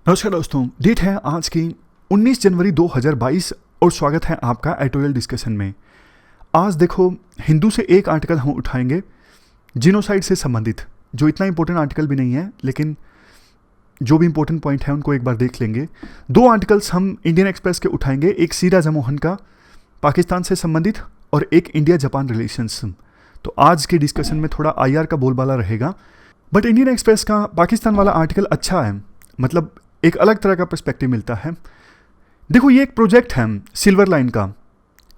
नमस्कार दोस्तों, डेट है आज की 19 जनवरी 2022 और स्वागत है आपका एडिटोरियल डिस्कशन में। आज देखो, हिंदू से एक आर्टिकल हम उठाएंगे जिनोसाइड से संबंधित, जो इतना इंपॉर्टेंट आर्टिकल भी नहीं है, लेकिन जो भी इंपॉर्टेंट पॉइंट है उनको एक बार देख लेंगे। दो आर्टिकल्स हम इंडियन एक्सप्रेस के उठाएंगे, एक सी राजा मोहन का पाकिस्तान से संबंधित और एक इंडिया जापान रिलेशंस। तो आज के डिस्कशन में थोड़ा IR का बोलबाला रहेगा, बट इंडियन एक्सप्रेस का पाकिस्तान वाला आर्टिकल अच्छा है, मतलब एक अलग तरह का पर्सपेक्टिव मिलता है। देखो, ये एक प्रोजेक्ट है सिल्वर लाइन का।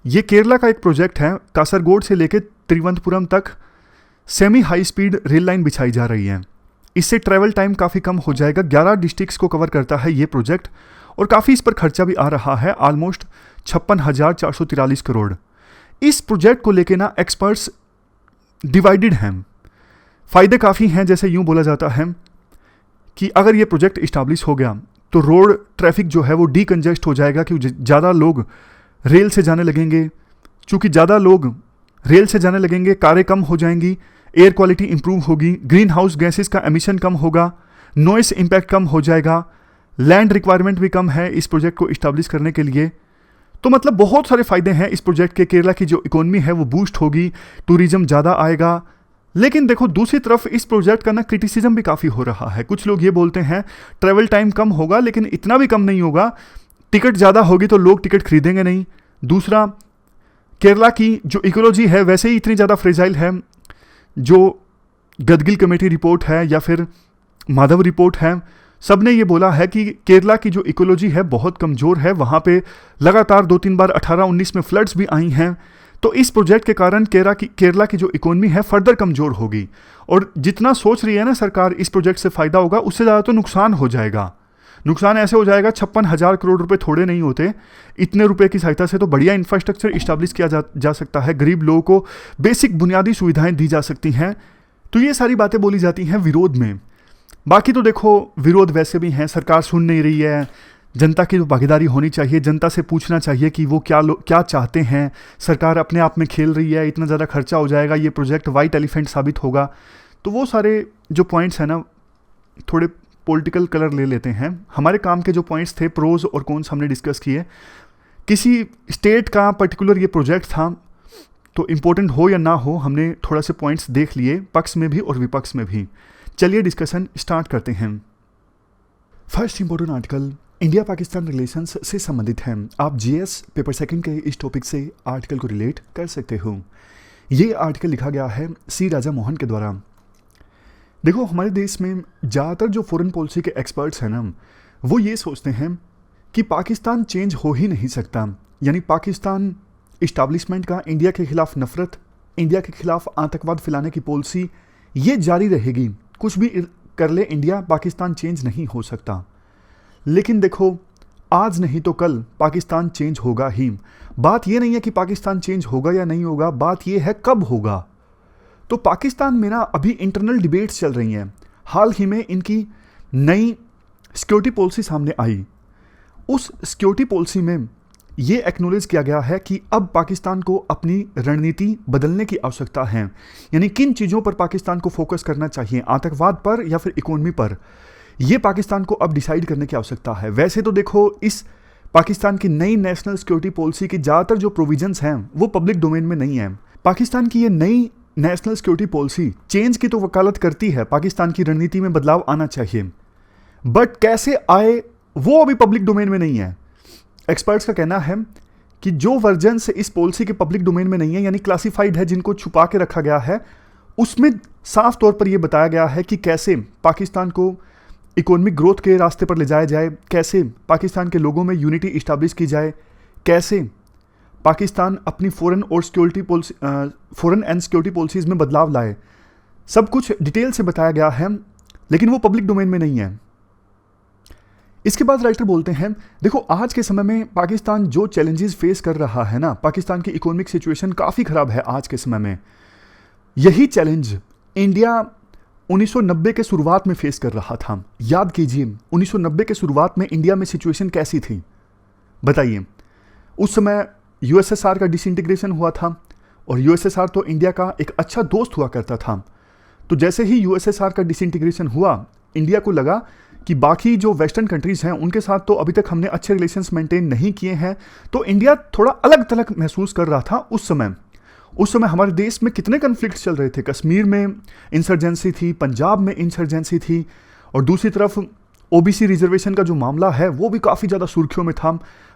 ये केरला का एक प्रोजेक्ट है, कासरगोड से लेकर तिरुवनंतपुरम तक semi high speed rail line बिछाई जा रही है। इससे ट्रैवल टाइम काफ़ी कम हो जाएगा। 11 डिस्ट्रिक्ट्स को कवर करता है ये प्रोजेक्ट और काफ़ी इस पर खर्चा भी आ रहा है, ऑलमोस्ट 56,443 करोड़। इस प्रोजेक्ट को लेके ना एक्सपर्ट्स डिवाइडेड हैं। फ़ायदे काफ़ी हैं, जैसे यूँ बोला जाता है कि अगर ये प्रोजेक्ट इस्टाब्लिश हो गया तो रोड ट्रैफिक जो है वो डीकंजेस्ट हो जाएगा, क्योंकि ज़्यादा लोग रेल से जाने लगेंगे। चूँकि ज़्यादा लोग रेल से जाने लगेंगे, कारें कम हो जाएंगी, एयर क्वालिटी इंप्रूव होगी, ग्रीन हाउस गैसेस का एमिशन कम होगा, नॉइस इम्पैक्ट कम हो जाएगा, लैंड रिक्वायरमेंट भी कम है इस प्रोजेक्ट को इस्टाब्लिश करने के लिए। तो मतलब बहुत सारे फ़ायदे हैं इस प्रोजेक्ट के। केरला की जो इकोनॉमी है वो बूस्ट होगी, टूरिज्म ज़्यादा आएगा। लेकिन देखो, दूसरी तरफ इस प्रोजेक्ट का ना क्रिटिसिज्म भी काफ़ी हो रहा है। कुछ लोग ये बोलते हैं ट्रैवल टाइम कम होगा, लेकिन इतना भी कम नहीं होगा, टिकट ज़्यादा होगी तो लोग टिकट खरीदेंगे नहीं। दूसरा, केरला की जो इकोलॉजी है वैसे ही इतनी ज़्यादा फ्रेजाइल है। जो गदगिल कमेटी रिपोर्ट है या फिर माधव रिपोर्ट है, सब ने ये बोला है कि केरला की जो इकोलॉजी है बहुत कमज़ोर है। वहाँ पे लगातार 2-3 बार 18-19 में फ्लड्स भी आई हैं। तो इस प्रोजेक्ट के कारण केरला की जो इकोनॉमी है फर्दर कमज़ोर होगी, और जितना सोच रही है ना सरकार इस प्रोजेक्ट से फ़ायदा होगा, उससे ज़्यादा तो नुकसान हो जाएगा। नुकसान ऐसे हो जाएगा, 56,000 करोड़ रुपए थोड़े नहीं होते। इतने रुपए की सहायता से तो बढ़िया इंफ्रास्ट्रक्चर इस्टेब्लिश किया जा सकता है, गरीब लोगों को बेसिक बुनियादी सुविधाएं दी जा सकती हैं। तो ये सारी बातें बोली जाती हैं विरोध में। बाकी तो देखो, विरोध वैसे भी हैं, सरकार सुन नहीं रही है, जनता की जो भागीदारी होनी चाहिए, जनता से पूछना चाहिए कि वो क्या चाहते हैं। सरकार अपने आप में खेल रही है, इतना ज़्यादा खर्चा हो जाएगा, ये प्रोजेक्ट वाइट एलिफेंट साबित होगा। तो वो सारे जो पॉइंट्स हैं ना, थोड़े पॉलिटिकल कलर ले लेते हैं। हमारे काम के जो पॉइंट्स थे, प्रोज और कॉन्स, हमने डिस्कस किए। किसी स्टेट का पर्टिकुलर ये प्रोजेक्ट था, तो इम्पोर्टेंट हो या ना हो, हमने थोड़ा से पॉइंट्स देख लिए, पक्ष में भी और विपक्ष में भी। चलिए डिस्कशन स्टार्ट करते हैं। First important article India Pakistan relations से संबंधित है। आप GS पेपर सेकंड के इस टॉपिक से आर्टिकल को रिलेट कर सकते हो। ये आर्टिकल लिखा गया है सी राजा मोहन के द्वारा। देखो, हमारे देश में ज़्यादातर जो फॉरेन पॉलिसी के एक्सपर्ट्स हैं ना, वो ये सोचते हैं कि पाकिस्तान चेंज हो ही नहीं सकता। यानी पाकिस्तान इस्टाब्लिशमेंट का इंडिया के खिलाफ नफरत, इंडिया के खिलाफ आतंकवाद फैलाने की पॉलिसी ये जारी रहेगी। कुछ भी कर ले इंडिया, पाकिस्तान चेंज नहीं हो सकता। लेकिन देखो, आज नहीं तो कल पाकिस्तान चेंज होगा ही। बात ये नहीं है कि पाकिस्तान चेंज होगा या नहीं होगा, बात ये है कब होगा। तो पाकिस्तान में ना अभी इंटरनल डिबेट्स चल रही हैं। हाल ही में इनकी नई सिक्योरिटी पॉलिसी सामने आई। उस सिक्योरिटी पॉलिसी में ये एक्नॉलेज किया गया है कि अब पाकिस्तान को अपनी रणनीति बदलने की आवश्यकता है। यानी किन चीज़ों पर पाकिस्तान को फोकस करना चाहिए, आतंकवाद पर या फिर इकोनॉमी पर, ये पाकिस्तान को अब डिसाइड करने की आवश्यकता है। वैसे तो देखो, इस पाकिस्तान की नई नेशनल सिक्योरिटी पॉलिसी की ज़्यादातर जो प्रोविजंस हैं वो पब्लिक डोमेन में नहीं है। पाकिस्तान की ये नई नेशनल सिक्योरिटी पॉलिसी चेंज की तो वकालत करती है, पाकिस्तान की रणनीति में बदलाव आना चाहिए, बट कैसे आए वो अभी पब्लिक डोमेन में नहीं है। एक्सपर्ट्स का कहना है कि जो वर्जन्स इस पॉलिसी के पब्लिक डोमेन में नहीं है, यानी क्लासिफाइड है, जिनको छुपा के रखा गया है, उसमें साफ तौर पर यह बताया गया है कि कैसे पाकिस्तान को इकोनॉमिक ग्रोथ के रास्ते पर ले जाया जाए, कैसे पाकिस्तान के लोगों में यूनिटी इस्टाब्लिश की जाए, कैसे पाकिस्तान अपनी फॉरेन एंड सिक्योरिटी पॉलिसीज़ में बदलाव लाए। सब कुछ डिटेल से बताया गया है, लेकिन वो पब्लिक डोमेन में नहीं है। इसके बाद राइटर बोलते हैं, देखो, आज के समय में पाकिस्तान जो चैलेंजेस फेस कर रहा है ना, पाकिस्तान की इकोनॉमिक सिचुएशन काफ़ी ख़राब है आज के समय में। यही चैलेंज इंडिया 1990 के शुरुआत में फेस कर रहा था। याद कीजिए, 1990 के शुरुआत में इंडिया में सिचुएशन कैसी थी, बताइए। उस समय USSR का डिसइंटीग्रेशन हुआ था, और USSR तो इंडिया का एक अच्छा दोस्त हुआ करता था। तो जैसे ही USSR का डिसइंटीग्रेशन हुआ, इंडिया को लगा कि बाकी जो वेस्टर्न कंट्रीज़ हैं उनके साथ तो अभी तक हमने अच्छे रिलेशंस मेंटेन नहीं किए हैं, तो इंडिया थोड़ा अलग थलग महसूस कर रहा था उस समय हमारे देश में कितने कन्फ्लिक्ट चल रहे थे। कश्मीर में इंसर्जेंसी थी, पंजाब में इंसर्जेंसी थी, और दूसरी तरफ ओबीसी रिजर्वेशन का जो मामला है वो भी काफ़ी ज़्यादा सुर्खियों में था।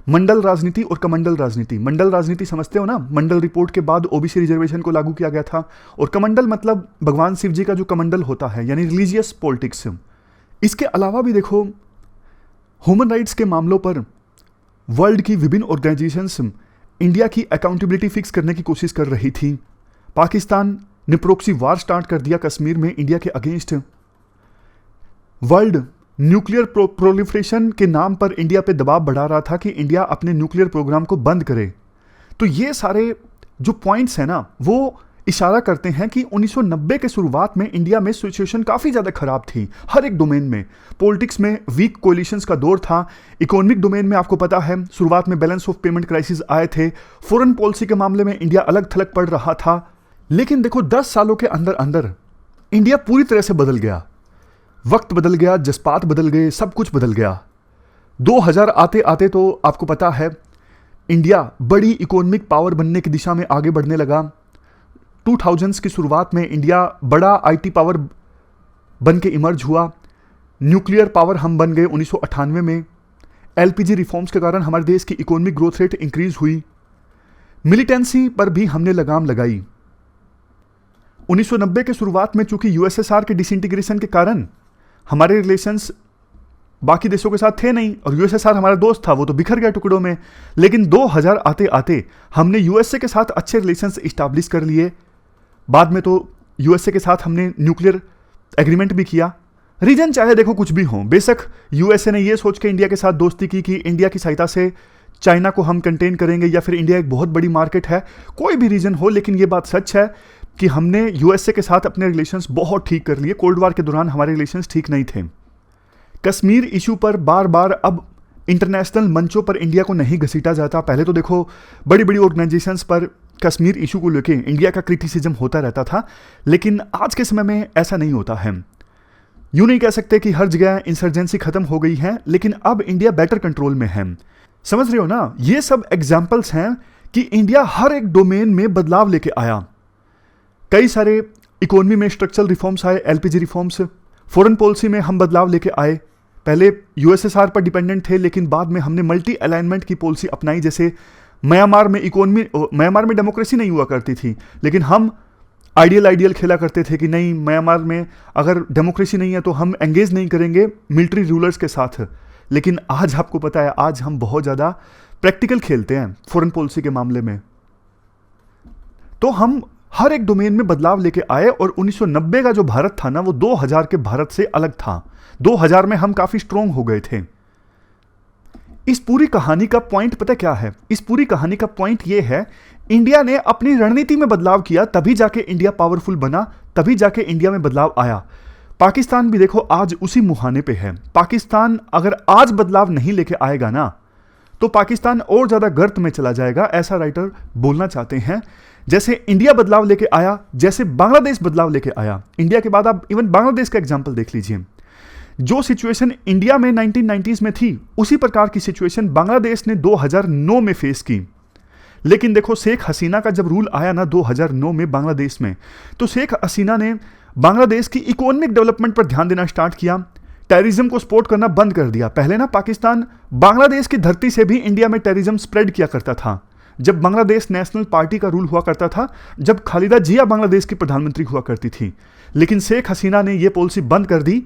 मंडल राजनीति और कमंडल राजनीति, मंडल राजनीति समझते हो ना, मंडल रिपोर्ट के बाद ओबीसी रिजर्वेशन को लागू किया गया था, और कमंडल मतलब भगवान शिव जी का जो कमंडल होता है, यानी रिलीजियस पॉलिटिक्स। इसके अलावा भी देखो, ह्यूमन राइट्स के मामलों पर वर्ल्ड की विभिन्न ऑर्गेनाइजेशंस इंडिया की अकाउंटेबिलिटी फिक्स करने की कोशिश कर रही थी। पाकिस्तान ने प्रॉक्सी वार स्टार्ट कर दिया कश्मीर में इंडिया के अगेंस्ट। वर्ल्ड न्यूक्लियर प्रोलिफरेशन के नाम पर इंडिया पे दबाव बढ़ा रहा था कि इंडिया अपने न्यूक्लियर प्रोग्राम को बंद करे। तो ये सारे जो पॉइंट्स हैं ना, वो इशारा करते हैं कि 1990 के शुरुआत में इंडिया में सिचुएशन काफ़ी ज़्यादा खराब थी हर एक डोमेन में। पॉलिटिक्स में वीक कोलिशंस का दौर था, इकोनॉमिक डोमेन में आपको पता है शुरुआत में बैलेंस ऑफ पेमेंट क्राइसिस आए थे, फॉरेन पॉलिसी के मामले में इंडिया अलग थलग पड़ रहा था। लेकिन देखो 10 सालों के अंदर अंदर इंडिया पूरी तरह से बदल गया, वक्त बदल गया, जज्बात बदल गए, सब कुछ बदल गया। 2000 आते आते तो आपको पता है इंडिया बड़ी इकोनॉमिक पावर बनने की दिशा में आगे बढ़ने लगा। 2000s की शुरुआत में इंडिया बड़ा आईटी पावर बन के इमर्ज हुआ। न्यूक्लियर पावर हम बन गए 1998 में। एलपीजी रिफॉर्म्स के कारण हमारे देश की इकोनॉमिक ग्रोथ रेट इंक्रीज हुई। मिलिटेंसी पर भी हमने लगाम लगाई। 1990 के शुरुआत में चूंकि यूएसएसआर के डिसइंटीग्रेशन के कारण हमारे रिलेशंस बाकी देशों के साथ थे नहीं, और यूएसएसआर हमारा दोस्त था, वो तो बिखर गया टुकड़ों में। लेकिन 2000 आते आते हमने यूएसए के साथ अच्छे रिलेशंस इस्टेब्लिश कर लिए। बाद में तो यूएसए के साथ हमने न्यूक्लियर एग्रीमेंट भी किया। रीजन चाहे देखो कुछ भी हो, बेशक यूएसए ने ये सोच के इंडिया के साथ दोस्ती की कि इंडिया की सहायता से चाइना को हम कंटेन करेंगे, या फिर इंडिया एक बहुत बड़ी मार्केट है, कोई भी रीजन हो, लेकिन ये बात सच है कि हमने यूएसए के साथ अपने रिलेशंस बहुत ठीक कर लिए। कोल्ड वार के दौरान हमारे रिलेशंस ठीक नहीं थे। कश्मीर इशू पर बार बार अब इंटरनेशनल मंचों पर इंडिया को नहीं घसीटा जाता। पहले तो देखो बड़ी बड़ी ऑर्गेनाइजेशंस पर कश्मीर इशू को लेके इंडिया का क्रिटिसिज्म होता रहता था, लेकिन आज के समय में ऐसा नहीं होता है। यूं नहीं कह सकते कि हर जगह इंसर्जेंसी खत्म हो गई है, लेकिन अब इंडिया बेटर कंट्रोल में है। समझ रहे हो ना, ये सब एग्जाम्पल्स हैं कि इंडिया हर एक डोमेन में बदलाव लेके आया। कई सारे इकोनॉमी में स्ट्रक्चरल रिफॉर्म्स आए, एलपीजी रिफॉर्म्स। फॉरेन पॉलिसी में हम बदलाव लेके आए। पहले यूएसएसआर पर डिपेंडेंट थे, लेकिन बाद में हमने मल्टी अलाइनमेंट की पॉलिसी अपनाई। जैसे म्यांमार में डेमोक्रेसी नहीं हुआ करती थी, लेकिन हम आइडियल खेला करते थे कि नहीं, म्यांमार में अगर डेमोक्रेसी नहीं है तो हम एंगेज नहीं करेंगे मिलिट्री रूलर्स के साथ। लेकिन आज आपको पता है, आज हम बहुत ज़्यादा प्रैक्टिकल खेलते हैं फॉरेन पॉलिसी के मामले में। तो हम हर एक डोमेन में बदलाव लेके आए, और 1990 का जो भारत था ना, वो 2000 के भारत से अलग था। 2000 में हम काफी स्ट्रोंग हो गए थे। इस पूरी कहानी का पॉइंट पता क्या है? इस पूरी कहानी का पॉइंट ये है, इंडिया ने अपनी रणनीति में बदलाव किया, तभी जाके इंडिया पावरफुल बना, तभी जाके इंडिया में बदलाव आया। पाकिस्तान भी देखो आज उसी मुहाने पे है। पाकिस्तान अगर आज बदलाव नहीं लेके आएगा ना, तो पाकिस्तान और ज्यादा गर्त में चला जाएगा, ऐसा राइटर बोलना चाहते हैं। जैसे इंडिया बदलाव लेके आया, जैसे बांग्लादेश बदलाव लेके आया। इंडिया के बाद आप इवन बांग्लादेश का एग्जाम्पल देख लीजिए। जो सिचुएशन इंडिया में 1990s में थी, उसी प्रकार की सिचुएशन बांग्लादेश ने 2009 में फेस की। लेकिन देखो शेख हसीना का जब रूल आया ना 2009 में बांग्लादेश में, तो शेख हसीना ने बांग्लादेश की इकोनॉमिक डेवलपमेंट पर ध्यान देना स्टार्ट किया, टेररिज्म को सपोर्ट करना बंद कर दिया। पहले ना पाकिस्तान बांग्लादेश की धरती से भी इंडिया में टेररिज्म स्प्रेड किया करता था। जब बांग्लादेश नेशनल पार्टी का रूल हुआ करता था, जब खालिदा जिया बांग्लादेश की प्रधानमंत्री हुआ करती थी। लेकिन शेख हसीना ने यह पॉलिसी बंद कर दी।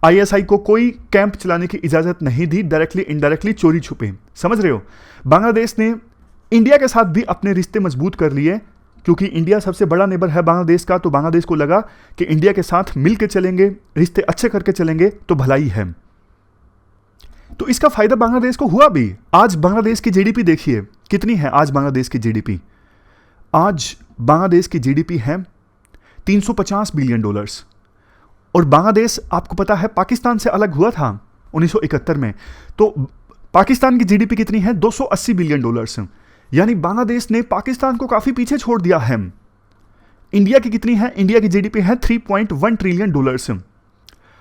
आईएसआई को कोई कैंप चलाने की इजाजत नहीं दी, डायरेक्टली इनडायरेक्टली चोरी छुपे। समझ रहे हो? बांग्लादेश ने इंडिया के साथ भी अपने रिश्ते मजबूत कर लिए, क्योंकि इंडिया सबसे बड़ा नेबर है बांग्लादेश का। तो बांग्लादेश को लगा कि इंडिया के साथ मिलकर चलेंगे, रिश्ते अच्छे करके चलेंगे तो भलाई है। तो इसका फायदा बांग्लादेश को हुआ भी। आज बांग्लादेश की जीडीपी देखिए कितनी है। आज बांग्लादेश की जीडीपी है $350 बिलियन। और बांग्लादेश आपको पता है पाकिस्तान से अलग हुआ था 1971 में। तो पाकिस्तान की जीडीपी कितनी है? $280 बिलियन। यानी बांग्लादेश ने पाकिस्तान को काफी पीछे छोड़ दिया है। इंडिया की कितनी है? इंडिया की जीडीपी है $3.1 ट्रिलियन।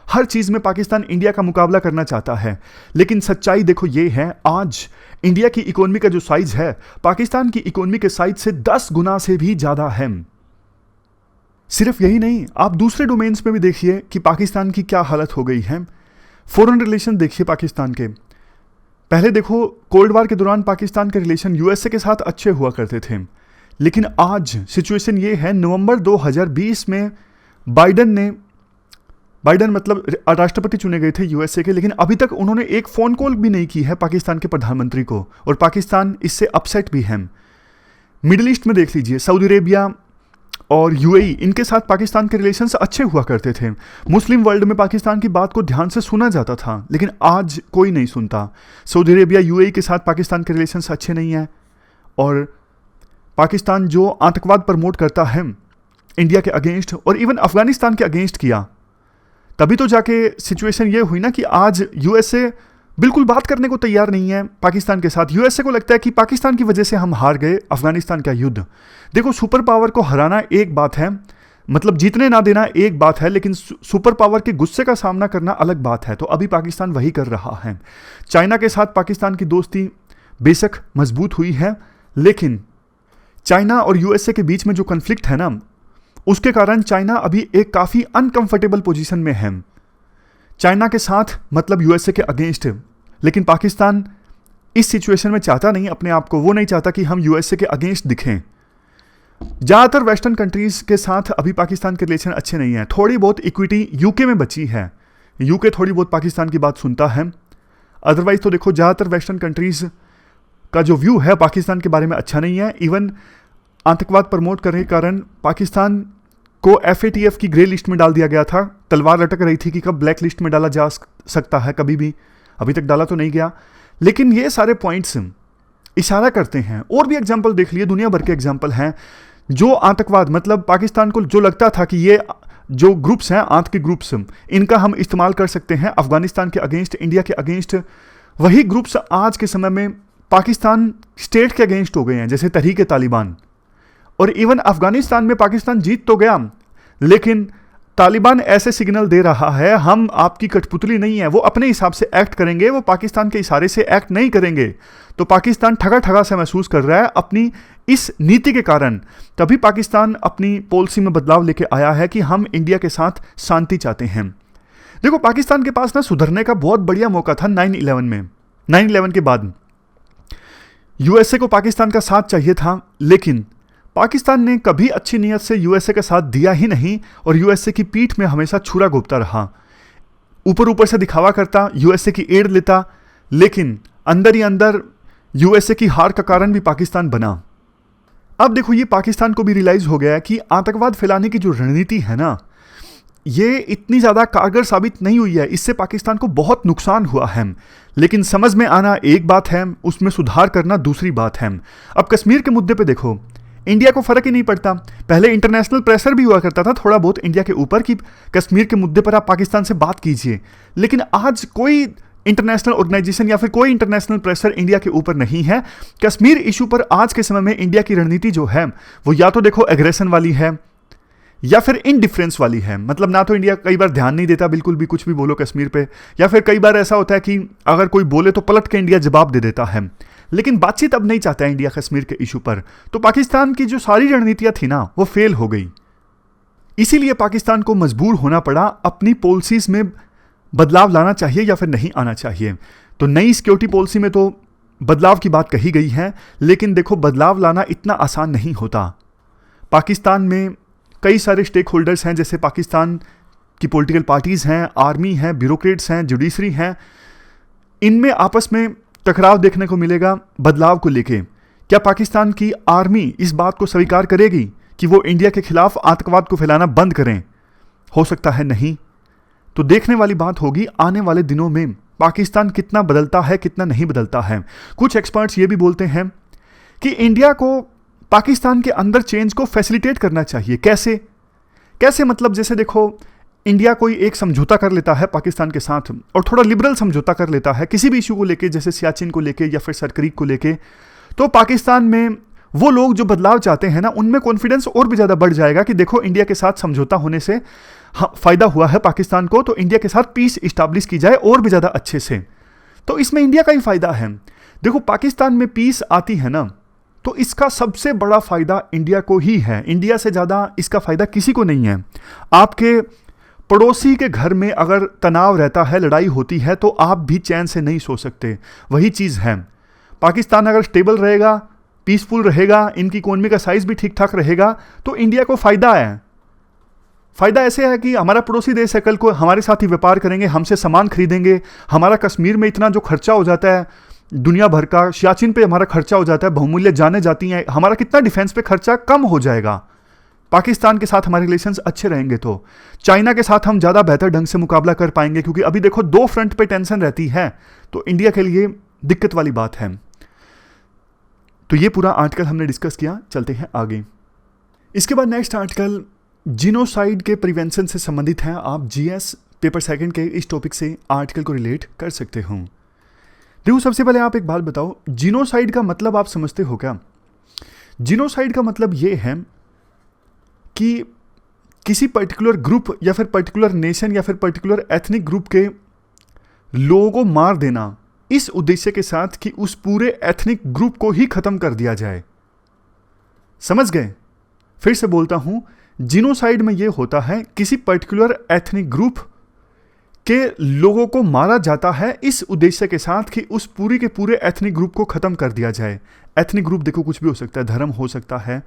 हर चीज़ में पाकिस्तान इंडिया का मुकाबला करना चाहता है। लेकिन सच्चाई देखो ये है, आज इंडिया की इकोनॉमी का जो साइज है पाकिस्तान की इकोनॉमी के साइज से 10 गुना से भी ज़्यादा है। सिर्फ यही नहीं, आप दूसरे डोमेन्स में भी देखिए कि पाकिस्तान की क्या हालत हो गई है। फॉरेन रिलेशन देखिए पाकिस्तान के। पहले देखो, कोल्ड वार के दौरान पाकिस्तान के रिलेशन यूएसए के साथ अच्छे हुआ करते थे, लेकिन आज सिचुएशन ये है, नवंबर 2020 में बाइडन मतलब राष्ट्रपति चुने गए थे यूएसए के, लेकिन अभी तक उन्होंने एक फ़ोन कॉल भी नहीं की है पाकिस्तान के प्रधानमंत्री को, और पाकिस्तान इससे अपसेट भी है। मिडिल ईस्ट में देख लीजिए, सऊदी अरेबिया और यूएई, इनके साथ पाकिस्तान के रिलेशंस अच्छे हुआ करते थे। मुस्लिम वर्ल्ड में पाकिस्तान की बात को ध्यान से सुना जाता था, लेकिन आज कोई नहीं सुनता। सऊदी अरेबिया, यूएई के साथ पाकिस्तान के रिलेशंस अच्छे नहीं हैं, और पाकिस्तान जो आतंकवाद प्रमोट करता है इंडिया के अगेंस्ट और इवन अफगानिस्तान के अगेंस्ट किया, तभी तो जाके सिचुएशन ये हुई ना कि आज यूएसए बिल्कुल बात करने को तैयार नहीं है पाकिस्तान के साथ। यूएसए को लगता है कि पाकिस्तान की वजह से हम हार गए अफगानिस्तान का युद्ध। देखो, सुपर पावर को हराना एक बात है, मतलब जीतने ना देना एक बात है, लेकिन सुपर पावर के गुस्से का सामना करना अलग बात है। तो अभी पाकिस्तान वही कर रहा है। चाइना के साथ पाकिस्तान की दोस्ती बेशक मजबूत हुई है, लेकिन चाइना और यूएसए के बीच में जो कन्फ्लिक्ट है ना, उसके कारण चाइना अभी एक काफ़ी अनकंफर्टेबल पोजीशन में है। चाइना के साथ मतलब यूएसए के अगेंस्ट, लेकिन पाकिस्तान इस सिचुएशन में चाहता नहीं अपने आप को, वो नहीं चाहता कि हम यूएसए के अगेंस्ट दिखें। ज़्यादातर वेस्टर्न कंट्रीज के साथ अभी पाकिस्तान के रिलेशन अच्छे नहीं हैं। थोड़ी बहुत इक्विटी यूके में बची है, यूके थोड़ी बहुत पाकिस्तान की बात सुनता है। अदरवाइज तो देखो, ज़्यादातर वेस्टर्न कंट्रीज का जो व्यू है पाकिस्तान के बारे में अच्छा नहीं है। इवन आतंकवाद प्रमोट करने के कारण पाकिस्तान को FATF की ग्रे लिस्ट में डाल दिया गया था। तलवार लटक रही थी कि कब ब्लैक लिस्ट में डाला जा सकता है, कभी भी, अभी तक डाला तो नहीं गया। लेकिन ये सारे पॉइंट्स इशारा करते हैं। और भी एग्जाम्पल देख लिए, दुनिया भर के एग्जाम्पल हैं जो आतंकवाद, मतलब पाकिस्तान को जो लगता था कि ये जो ग्रुप्स हैं, आतंकी के ग्रुप्स, इनका हम इस्तेमाल कर सकते हैं अफगानिस्तान के अगेंस्ट, इंडिया के अगेंस्ट, वही ग्रुप्स आज के समय में पाकिस्तान स्टेट के अगेंस्ट हो गए हैं, जैसे तहरीक-ए-तालिबान। और इवन अफगानिस्तान में पाकिस्तान जीत तो गया, लेकिन तालिबान ऐसे सिग्नल दे रहा है, हम आपकी कठपुतली नहीं है, वो अपने हिसाब से एक्ट करेंगे, वो पाकिस्तान के इशारे से एक्ट नहीं करेंगे। तो पाकिस्तान ठगा ठगा से महसूस कर रहा है अपनी इस नीति के कारण। तभी पाकिस्तान अपनी पॉलिसी में बदलाव लेके आया है कि हम इंडिया के साथ शांति चाहते हैं। देखो, पाकिस्तान के पास ना सुधरने का बहुत बढ़िया मौका था 9/11 में। 9/11 के बाद यूएसए को पाकिस्तान का साथ चाहिए था, लेकिन पाकिस्तान ने कभी अच्छी नीयत से यूएसए का साथ दिया ही नहीं, और यूएसए की पीठ में हमेशा छुरा घोंपता रहा। ऊपर ऊपर से दिखावा करता, यूएसए की एड लेता, लेकिन अंदर ही अंदर यूएसए की हार का कारण भी पाकिस्तान बना। अब देखो, ये पाकिस्तान को भी रियलाइज हो गया कि आतंकवाद फैलाने की जो रणनीति है ना, ये इतनी ज़्यादा कारगर साबित नहीं हुई है, इससे पाकिस्तान को बहुत नुकसान हुआ है। लेकिन समझ में आना एक बात है, उसमें सुधार करना दूसरी बात है। अब कश्मीर के मुद्दे पे देखो, इंडिया को फर्क ही नहीं पड़ता। पहले इंटरनेशनल प्रेशर भी हुआ करता था थोड़ा बहुत इंडिया के ऊपर कि कश्मीर के मुद्दे पर आप पाकिस्तान से बात कीजिए, लेकिन आज कोई इंटरनेशनल ऑर्गेनाइजेशन या फिर कोई इंटरनेशनल प्रेशर इंडिया के ऊपर नहीं है। कश्मीर इशू पर आज के समय में इंडिया की रणनीति जो है वो या तो देखो एग्रेशन वाली है या फिर इनडिफरेंस वाली है। मतलब ना तो इंडिया कई बार ध्यान नहीं देता बिल्कुल भी, कुछ भी बोलो कश्मीर पे, या फिर कई बार ऐसा होता है कि अगर कोई बोले तो पलट के इंडिया जवाब दे देता है। लेकिन बातचीत अब नहीं चाहता है इंडिया कश्मीर के इशू पर। तो पाकिस्तान की जो सारी रणनीतियां थी ना, वो फेल हो गई। इसीलिए पाकिस्तान को मजबूर होना पड़ा अपनी पॉलिसीज में बदलाव लाना चाहिए या फिर नहीं आना चाहिए। तो नई सिक्योरिटी पॉलिसी में तो बदलाव की बात कही गई है, लेकिन देखो बदलाव लाना इतना आसान नहीं होता। पाकिस्तान में कई सारे स्टेक होल्डर्स हैं, जैसे पाकिस्तान की पॉलिटिकल पार्टीज़ हैं, आर्मी है, ब्यूरोक्रेट्स हैं, जुडिशरी हैं। इनमें आपस में टकराव देखने को मिलेगा बदलाव को लेके। क्या पाकिस्तान की आर्मी इस बात को स्वीकार करेगी कि वो इंडिया के खिलाफ आतंकवाद को फैलाना बंद करें? हो सकता है नहीं। तो देखने वाली बात होगी आने वाले दिनों में पाकिस्तान कितना बदलता है, कितना नहीं बदलता है। कुछ एक्सपर्ट्स ये भी बोलते हैं कि इंडिया को पाकिस्तान के अंदर चेंज को फैसिलिटेट करना चाहिए। कैसे मतलब जैसे देखो, इंडिया कोई एक समझौता कर लेता है पाकिस्तान के साथ और थोड़ा लिबरल समझौता कर लेता है किसी भी इशू को लेके, जैसे सियाचिन को लेके या फिर सरक्रीक को लेके, तो पाकिस्तान में वो लोग जो बदलाव चाहते हैं ना, उनमें कॉन्फिडेंस और भी ज़्यादा बढ़ जाएगा कि देखो इंडिया के साथ समझौता होने से हाँ, फायदा हुआ है पाकिस्तान को, तो इंडिया के साथ पीस इस्टेब्लिश की जाए और भी ज़्यादा अच्छे से, तो इसमें इंडिया का ही फायदा है। देखो, पाकिस्तान में पीस आती है ना, तो इसका सबसे बड़ा फायदा इंडिया को ही है। इंडिया से ज़्यादा इसका फायदा किसी को नहीं है। आपके पड़ोसी के घर में अगर तनाव रहता है, लड़ाई होती है, तो आप भी चैन से नहीं सो सकते। वही चीज़ है, पाकिस्तान अगर स्टेबल रहेगा, पीसफुल रहेगा, इनकी इकोनॉमी का साइज भी ठीक ठाक रहेगा, तो इंडिया को फायदा है। फायदा ऐसे है कि हमारा पड़ोसी देश है, कल को हमारे साथ ही व्यापार करेंगे, हमसे सामान खरीदेंगे। हमारा कश्मीर में इतना जो खर्चा हो जाता है दुनिया भर का, सियाचिन पे हमारा खर्चा हो जाता है, बहुमूल्य जाने जाती हैं, हमारा कितना डिफेंस पे खर्चा कम हो जाएगा। पाकिस्तान के साथ हमारे रिलेशंस अच्छे रहेंगे तो चाइना के साथ हम ज़्यादा बेहतर ढंग से मुकाबला कर पाएंगे, क्योंकि अभी देखो 2 फ्रंट पे टेंशन रहती है, तो इंडिया के लिए दिक्कत वाली बात है। तो ये पूरा आर्टिकल हमने डिस्कस किया, चलते हैं आगे। इसके बाद नेक्स्ट आर्टिकल जिनोसाइड के प्रिवेंशन से संबंधित है। आप जीएस पेपर सेकंड के इस टॉपिक से आर्टिकल को रिलेट कर सकते हो। देखो, सबसे पहले आप एक बात बताओ, जिनोसाइड का मतलब आप समझते हो क्या? जिनोसाइड का मतलब ये है कि किसी पर्टिकुलर ग्रुप या फिर पर्टिकुलर नेशन या फिर पर्टिकुलर एथनिक ग्रुप के लोगों को मार देना, इस उद्देश्य के साथ कि उस पूरे एथनिक ग्रुप को ही खत्म कर दिया जाए। समझ गए? फिर से बोलता हूं, जिनोसाइड में यह होता है किसी पर्टिकुलर एथनिक ग्रुप के लोगों को मारा जाता है इस उद्देश्य के साथ कि उस पूरी के पूरे एथनिक ग्रुप को खत्म कर दिया जाए। एथनिक ग्रुप देखो कुछ भी हो सकता है, धर्म हो सकता है,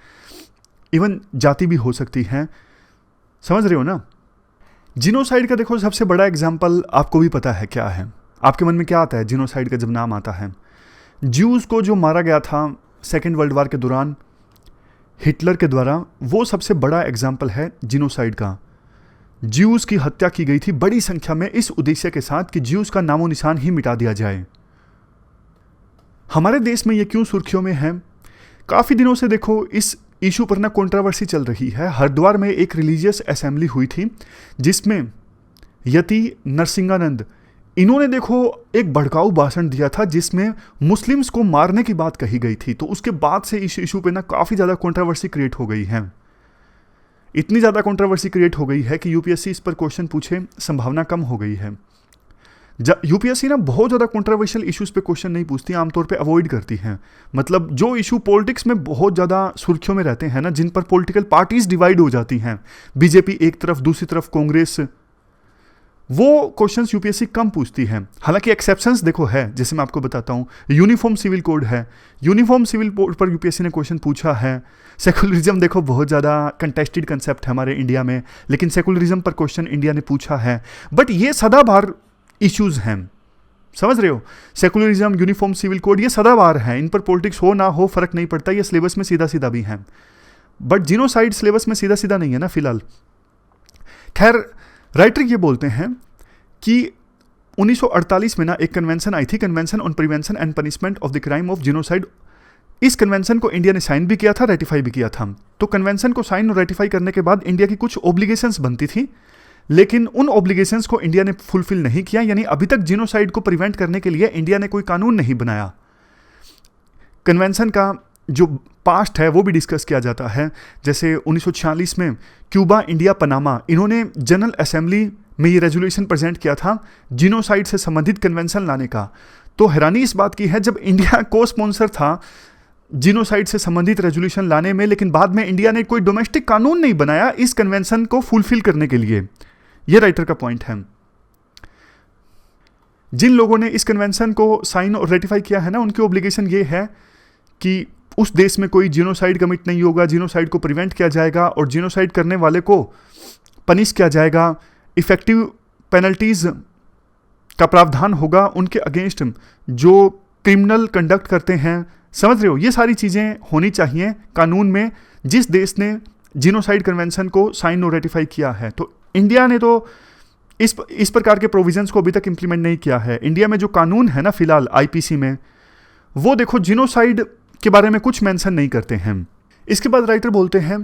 इवन जाति भी हो सकती है। समझ रहे हो ना? जिनोसाइड का देखो सबसे बड़ा एग्जाम्पल आपको भी पता है क्या है। आपके मन में क्या आता है जिनोसाइड का जब नाम आता है? ज्यूज़ को जो मारा गया था सेकेंड वर्ल्ड वॉर के दौरान हिटलर के द्वारा, वो सबसे बड़ा एग्जाम्पल है जिनोसाइड का। ज्यूज़ की हत्या की गई थी बड़ी संख्या में इस उद्देश्य के साथ कि ज्यूज़ का नामो निशान ही मिटा दिया जाए। हमारे देश में ये क्यों सुर्खियों में है? काफ़ी दिनों से देखो इस इशू पर ना कंट्रोवर्सी चल रही है। हरिद्वार में एक रिलीजियस असेंबली हुई थी जिसमें यति नरसिंहानंद, इन्होंने देखो एक भड़काऊ भाषण दिया था जिसमें मुस्लिम्स को मारने की बात कही गई थी। तो उसके बाद से इस इशू पे ना काफ़ी ज़्यादा कंट्रोवर्सी क्रिएट हो गई है। इतनी ज़्यादा कंट्रोवर्सी क्रिएट हो गई है कि यूपीएससी इस पर क्वेश्चन पूछे संभावना कम हो गई है। यूपीएससी ना बहुत ज़्यादा कंट्रोवर्शियल इश्यूज पे क्वेश्चन नहीं पूछती, आमतौर पे अवॉइड करती हैं। मतलब जो इशू पॉलिटिक्स में बहुत ज़्यादा सुर्खियों में रहते हैं ना, जिन पर पॉलिटिकल पार्टीज डिवाइड हो जाती हैं, बीजेपी एक तरफ, दूसरी तरफ कांग्रेस, वो क्वेश्चंस यूपीएससी कम पूछती है। हालांकि एक्सेप्शंस देखो है, जैसे मैं आपको बताता हूँ, यूनिफॉर्म सिविल कोड है, यूनिफॉर्म सिविल कोड पर यूपीएससी ने क्वेश्चन पूछा है। सेकुलरिज्म देखो बहुत ज़्यादा कंटेस्टेड कंसेप्ट है हमारे इंडिया में, लेकिन सेकुलरिज्म पर क्वेश्चन इंडिया ने पूछा है। बट ये सदाबहार इश्यूज हैं, समझ रहे हो? सेकुलरिज्म, यूनिफॉर्म सिविल कोड, ये सदाबहार हैं, इन पर पॉलिटिक्स हो ना हो फर्क नहीं पड़ता, ये सिलेबस में सीधा सीधा भी हैं। बट जिनोसाइड सिलेबस में सीधा सीधा नहीं है ना फिलहाल। खैर, राइटर ये बोलते हैं कि 1948 में ना एक कन्वेंशन आई थी, convention on prevention and punishment of the crime of genocide. इस कन्वेंशन को इंडिया ने साइन भी किया था, रेटिफाई भी किया था। तो कन्वेंशन को साइन और रेटिफाई करने के बाद इंडिया की कुछ ऑब्लिगेशंस बनती थी, लेकिन उन ऑब्लिगेशंस को इंडिया ने फुलफिल नहीं किया। यानी अभी तक जिनोसाइड को प्रिवेंट करने के लिए इंडिया ने कोई कानून नहीं बनाया। कन्वेंशन का जो पास्ट है वो भी डिस्कस किया जाता है। जैसे 1946 में क्यूबा, इंडिया, पनामा, इन्होंने जनरल असेंबली में ये रेजोल्यूशन प्रेजेंट किया था जिनोसाइड से संबंधित कन्वेंशन लाने का। तो हैरानी इस बात की है, जब इंडिया को स्पॉन्सर था जिनोसाइड से संबंधित रेजोल्यूशन लाने में, लेकिन बाद में इंडिया ने कोई डोमेस्टिक कानून नहीं बनाया इस कन्वेंशन को फुलफिल करने के लिए। यह राइटर का पॉइंट है। जिन लोगों ने इस कन्वेंशन को साइन और रेटिफाई किया है ना, उनकी ऑब्लिगेशन ये है कि उस देश में कोई जिनोसाइड कमिट नहीं होगा, जिनोसाइड को प्रिवेंट किया जाएगा और जिनोसाइड करने वाले को पनिश किया जाएगा। इफेक्टिव पेनल्टीज का प्रावधान होगा उनके अगेंस्ट जो क्रिमिनल कंडक्ट करते हैं। समझ रहे हो? ये सारी चीज़ें होनी चाहिए कानून में जिस देश ने जिनोसाइड कन्वेंशन को साइन और रेटिफाई किया है। तो इंडिया ने तो इस प्रकार के प्रोविजंस को अभी तक इंप्लीमेंट नहीं किया है। इंडिया में जो कानून है ना फिलहाल आईपीसी में, वो देखो जिनोसाइड के बारे में कुछ मेंशन नहीं करते हैं। इसके बाद राइटर बोलते हैं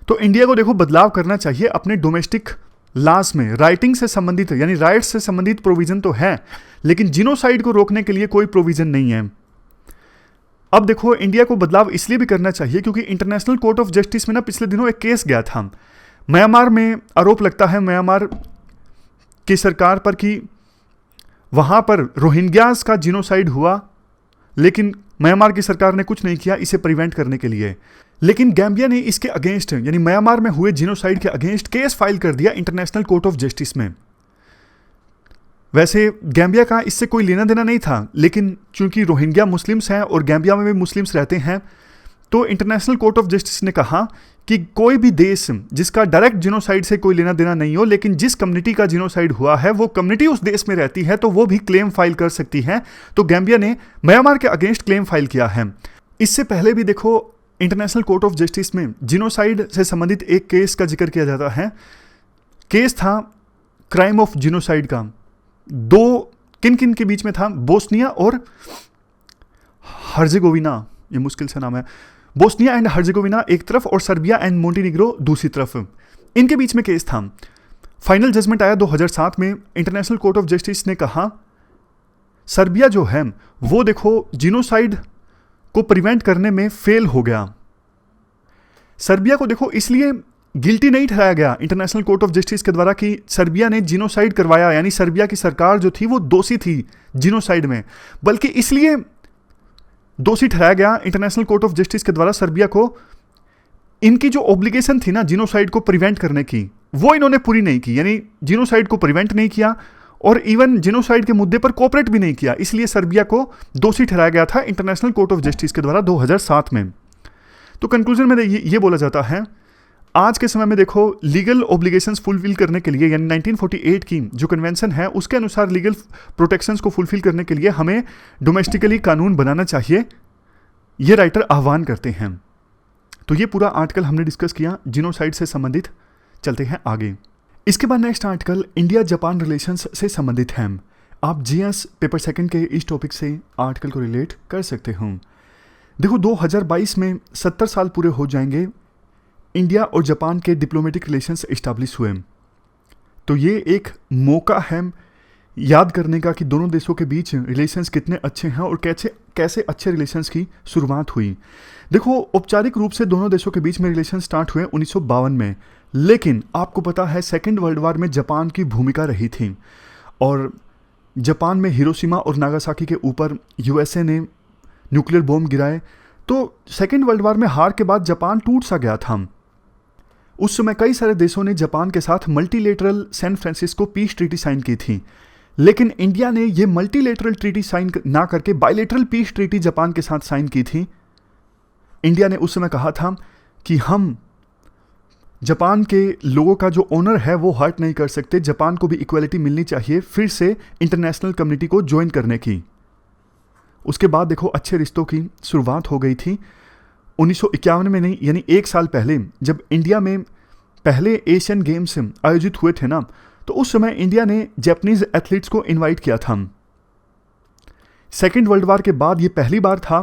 तो इंडिया को देखो बदलाव करना चाहिए अपने डोमेस्टिक लॉज में। राइटिंग से संबंधित यानी राइट्स से संबंधित प्रोविजन तो है, लेकिन जिनोसाइड को रोकने के लिए कोई प्रोविजन नहीं है। अब देखो इंडिया को बदलाव इसलिए भी करना चाहिए क्योंकि इंटरनेशनल कोर्ट ऑफ जस्टिस में ना पिछले दिनों एक केस गया था। म्यांमार में आरोप लगता है म्यांमार की सरकार पर कि वहाँ पर रोहिंग्यास का जिनोसाइड हुआ, लेकिन म्यांमार की सरकार ने कुछ नहीं किया इसे प्रिवेंट करने के लिए। लेकिन गैम्बिया ने इसके अगेंस्ट, यानी म्यांमार में हुए जिनोसाइड के अगेंस्ट केस फाइल कर दिया इंटरनेशनल कोर्ट ऑफ जस्टिस में। वैसे गैम्बिया का इससे कोई लेना देना नहीं था, लेकिन चूंकि रोहिंग्या मुस्लिम्स हैं और गैम्बिया में भी मुस्लिम्स रहते हैं, तो इंटरनेशनल कोर्ट ऑफ जस्टिस ने कहा कि कोई भी देश जिसका डायरेक्ट जिनोसाइड से कोई लेना देना नहीं हो, लेकिन जिस कम्युनिटी का जिनोसाइड हुआ है वो कम्युनिटी उस देश में रहती है, तो वो भी क्लेम फाइल कर सकती है। तो गैम्बिया ने म्यांमार के अगेंस्ट क्लेम फाइल किया है। इससे पहले भी देखो इंटरनेशनल कोर्ट ऑफ जस्टिस में जिनोसाइड से संबंधित एक केस का जिक्र किया जाता है। केस था क्राइम ऑफ जिनोसाइड का। दो किन किन के बीच में था? बोस्निया और हर्जेगोविना, ये मुश्किल से नाम है। बोस्निया एंड हर्जेगोविना एक तरफ और सर्बिया एंड मोंटेनिग्रो दूसरी तरफ, इनके बीच में केस था। फाइनल जजमेंट आया 2007 में। इंटरनेशनल कोर्ट ऑफ जस्टिस ने कहा सर्बिया जो है वो देखो जिनोसाइड को प्रिवेंट करने में फेल हो गया। सर्बिया को देखो इसलिए गिल्टी नहीं ठहराया गया इंटरनेशनल कोर्ट ऑफ जस्टिस के द्वारा कि सर्बिया ने जिनोसाइड करवाया, यानी सर्बिया की सरकार जो थी वो दोषी थी जिनोसाइड में, बल्कि इसलिए दोषी ठहराया गया इंटरनेशनल कोर्ट ऑफ जस्टिस के द्वारा सर्बिया को, इनकी जो ऑब्लिगेशन थी ना जिनोसाइड को प्रिवेंट करने की, वो इन्होंने पूरी नहीं की। यानी जिनोसाइड को प्रिवेंट नहीं किया और इवन जिनोसाइड के मुद्दे पर कोऑपरेट भी नहीं किया, इसलिए सर्बिया को दोषी ठहराया गया था इंटरनेशनल कोर्ट ऑफ जस्टिस के द्वारा 2007 में। तो कंक्लूजन में ये बोला जाता है आज के समय में देखो लीगल ऑब्लिगेशंस फुलफिल करने के लिए, यानी 1948 की जो कन्वेंशन है उसके अनुसार लीगल प्रोटेक्शंस को फुलफिल करने के लिए हमें डोमेस्टिकली कानून बनाना चाहिए, ये राइटर आह्वान करते हैं। तो ये पूरा आर्टिकल हमने डिस्कस किया जिनोसाइड से संबंधित। चलते हैं आगे। इसके बाद next article India Japan relations से संबंधित है। आप जीएस पेपर सेकंड के इस टॉपिक से आर्टिकल को रिलेट कर सकते हो। देखो 2022 में 70 साल पूरे हो जाएंगे इंडिया और जापान के डिप्लोमेटिक रिलेशंस इस्टेब्लिश हुए। तो ये एक मौका है याद करने का कि दोनों देशों के बीच रिलेशंस कितने अच्छे हैं और कैसे अच्छे रिलेशंस की शुरुआत हुई। देखो औपचारिक रूप से दोनों देशों के बीच में रिलेशन स्टार्ट हुए 1952 में, लेकिन आपको पता है सेकेंड वर्ल्ड वॉर में जापान की भूमिका रही थी और जापान में हिरोशिमा और नागासाकी के ऊपर यूएसए ने न्यूक्लियर बॉम्ब गिराए। तो सेकेंड वर्ल्ड वॉर में हार के बाद जापान टूट सा गया था। उस समय कई सारे देशों ने जापान के साथ multilateral San Francisco peace treaty sign की थी, लेकिन इंडिया ने यह मल्टीलेटरल ट्रीटी साइन ना करके बायलेटरल पीस ट्रीटी जापान के साथ साइन की थी। इंडिया ने उस समय कहा था कि हम जापान के लोगों का जो ऑनर है वो हर्ट नहीं कर सकते, जापान को भी इक्वलिटी मिलनी चाहिए फिर से इंटरनेशनल कम्युनिटी को ज्वाइन करने की। उसके बाद देखो अच्छे रिश्तों की शुरुआत हो गई थी 1951 में, नहीं यानी एक साल पहले जब इंडिया में पहले एशियन गेम्स आयोजित हुए थे ना, तो उस समय इंडिया ने जापानीज एथलीट्स को इनवाइट किया था। सेकेंड वर्ल्ड वॉर के बाद ये पहली बार था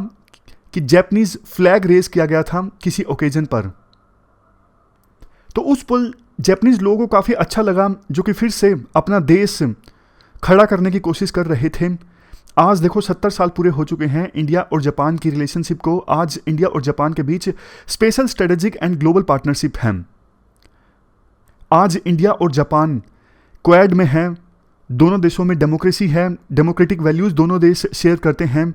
कि जापानीज फ्लैग रेज किया गया था किसी ओकेजन पर। तो उस पल जापानीज लोगों को काफ़ी अच्छा लगा, जो कि फिर से अपना देश खड़ा करने की कोशिश कर रहे थे। आज देखो 70 साल पूरे हो चुके हैं इंडिया और जापान की रिलेशनशिप को। आज इंडिया और जापान के बीच special strategic and global partnership है। आज इंडिया और जापान क्वाड में है, दोनों देशों में डेमोक्रेसी है, डेमोक्रेटिक वैल्यूज़ दोनों देश शेयर करते हैं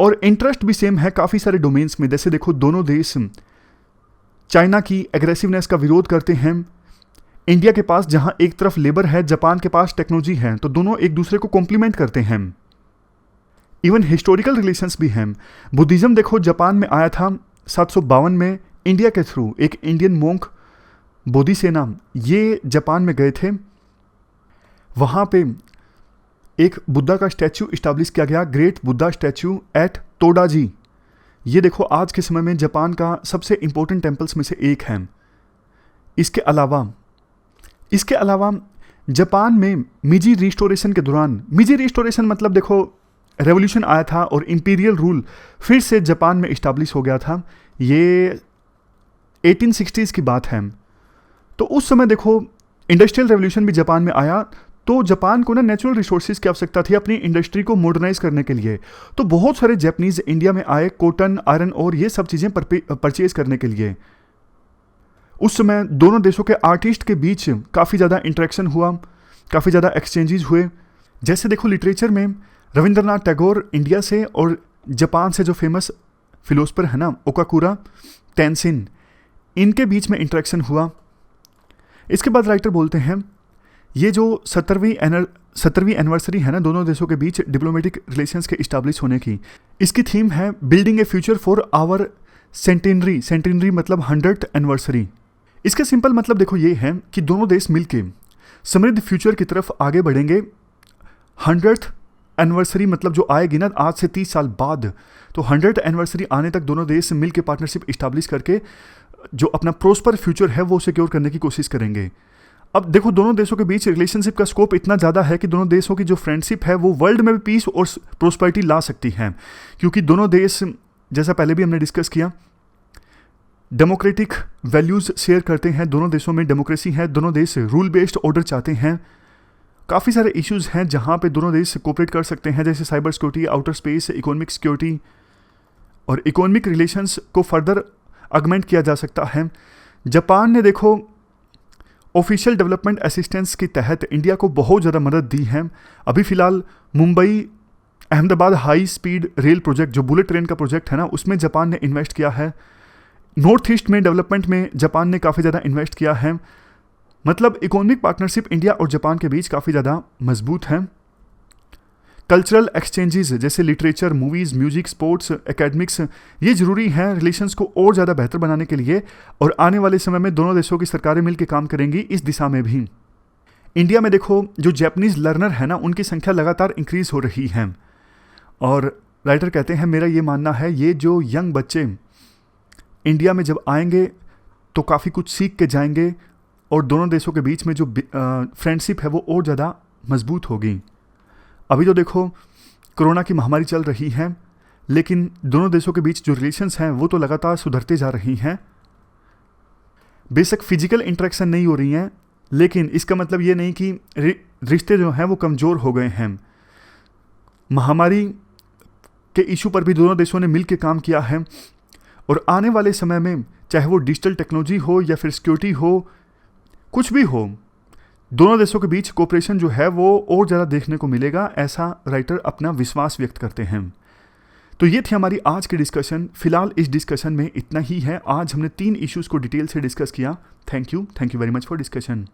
और इंटरेस्ट भी सेम है काफ़ी सारे डोमेन्स में। जैसे देखो दोनों देश चाइना की एग्रेसिवनेस का विरोध करते हैं। इंडिया के पास जहां एक तरफ लेबर है, जापान के पास टेक्नोलॉजी है, तो दोनों एक दूसरे को कॉम्प्लीमेंट करते हैं। इवन हिस्टोरिकल रिलेशंस भी हैं। बुद्धिज़्म देखो जापान में आया था 752 में इंडिया के थ्रू। एक इंडियन मोंक बोधिसेना ये जापान में गए थे, वहाँ पे एक बुद्धा का स्टैचू इस्टेब्लिश किया गया, ग्रेट बुद्धा स्टैचू एट तोडाजी। ये देखो आज के समय में जापान का सबसे इंपॉर्टेंट टेम्पल्स में से एक है। इसके अलावा जापान में मीजी रिस्टोरेशन के दौरान, मीजी रिस्टोरेशन मतलब देखो रेवोल्यूशन आया था और इंपीरियल रूल फिर से जापान में इस्टेब्लिश हो गया था। ये 1860s की बात है। तो उस समय देखो इंडस्ट्रियल रेवोल्यूशन भी जापान में आया, तो जापान को ना नेचुरल रिसोर्सेज की आवश्यकता थी अपनी इंडस्ट्री को मॉडर्नाइज करने के लिए। तो बहुत सारे जापानीज इंडिया में आए कॉटन, आयरन और ये सब चीज़ें परचेज करने के लिए। उस समय दोनों देशों के आर्टिस्ट के बीच काफ़ी ज़्यादा इंटरेक्शन हुआ, काफ़ी ज़्यादा एक्सचेंजेस हुए। जैसे देखो लिटरेचर में रविंद्रनाथ टैगोर इंडिया से और जापान से जो फेमस फिलोसफर है ना ओकाकुरा टेंसिन, इनके बीच में इंटरेक्शन हुआ। इसके बाद राइटर बोलते हैं ये जो 70वीं एनिवर्सरी है ना दोनों देशों के बीच डिप्लोमेटिक रिलेशंस के इस्टेब्लिश होने की, इसकी थीम है building a future for our centenary मतलब 100th एनिवर्सरी। इसका सिंपल मतलब देखो ये है कि दोनों देश मिलके समृद्ध फ्यूचर की तरफ आगे बढ़ेंगे। 100th एनिवर्सरी मतलब जो आएगी ना आज से 30 साल बाद, तो 100th एनिवर्सरी आने तक दोनों देश मिल के पार्टनरशिप इस्टेब्लिश करके जो अपना प्रोस्पर फ्यूचर है वो सिक्योर करने की कोशिश करेंगे। अब देखो दोनों देशों के बीच रिलेशनशिप का स्कोप इतना ज़्यादा है कि दोनों देशों की जो फ्रेंडशिप है वो वर्ल्ड में भी पीस और प्रोस्पेरिटी ला सकती है, क्योंकि दोनों देश जैसा पहले भी हमने डिस्कस किया डेमोक्रेटिक वैल्यूज़ शेयर करते हैं, दोनों देशों में डेमोक्रेसी है, दोनों देश रूल बेस्ड ऑर्डर चाहते हैं। काफ़ी सारे इश्यूज़ हैं जहाँ पे दोनों देश कोऑपरेट कर सकते हैं, जैसे cyber security, outer space, economic security और इकोनॉमिक रिलेशंस को फर्दर अगमेंट किया जा सकता है। जापान ने देखो ऑफिशियल डेवलपमेंट असिस्टेंस के तहत इंडिया को बहुत ज़्यादा मदद दी है। अभी फ़िलहाल Mumbai Ahmedabad high speed rail project जो बुलेट ट्रेन का प्रोजेक्ट है ना उसमें जापान ने इन्वेस्ट किया है। नॉर्थ ईस्ट में डेवलपमेंट में जापान ने काफ़ी ज़्यादा इन्वेस्ट किया है। मतलब इकोनॉमिक पार्टनरशिप इंडिया और जापान के बीच काफ़ी ज़्यादा मजबूत है। कल्चरल एक्सचेंजेस जैसे literature, movies, music, sports, academics ये ज़रूरी हैं रिलेशंस को और ज़्यादा बेहतर बनाने के लिए, और आने वाले समय में दोनों देशों की सरकारें मिलकर काम करेंगी इस दिशा में भी। इंडिया में देखो जो जैपनीज़ लर्नर है ना उनकी संख्या लगातार इंक्रीज़ हो रही है, और राइटर कहते हैं मेरा ये मानना है ये जो यंग बच्चे इंडिया में जब आएंगे तो काफ़ी कुछ सीख के जाएंगे और दोनों देशों के बीच में जो फ्रेंडशिप है वो और ज़्यादा मजबूत होगी। अभी तो देखो कोरोना की महामारी चल रही है, लेकिन दोनों देशों के बीच जो रिलेशंस हैं वो तो लगातार सुधरते जा रही हैं। बेशक फिजिकल इंटरेक्शन नहीं हो रही हैं, लेकिन इसका मतलब ये नहीं कि रिश्ते जो हैं वो कमज़ोर हो गए हैं। महामारी के इशू पर भी दोनों देशों ने मिल के काम किया है, और आने वाले समय में चाहे वो डिजिटल टेक्नोलॉजी हो या फिर सिक्योरिटी हो, कुछ भी हो, दोनों देशों के बीच कोऑपरेशन जो है वो और ज़्यादा देखने को मिलेगा, ऐसा राइटर अपना विश्वास व्यक्त करते हैं। तो ये थी हमारी आज की डिस्कशन। फिलहाल इस डिस्कशन में इतना ही है। आज हमने 3 इश्यूज़ को डिटेल से डिस्कस किया। Thank you very much for discussion.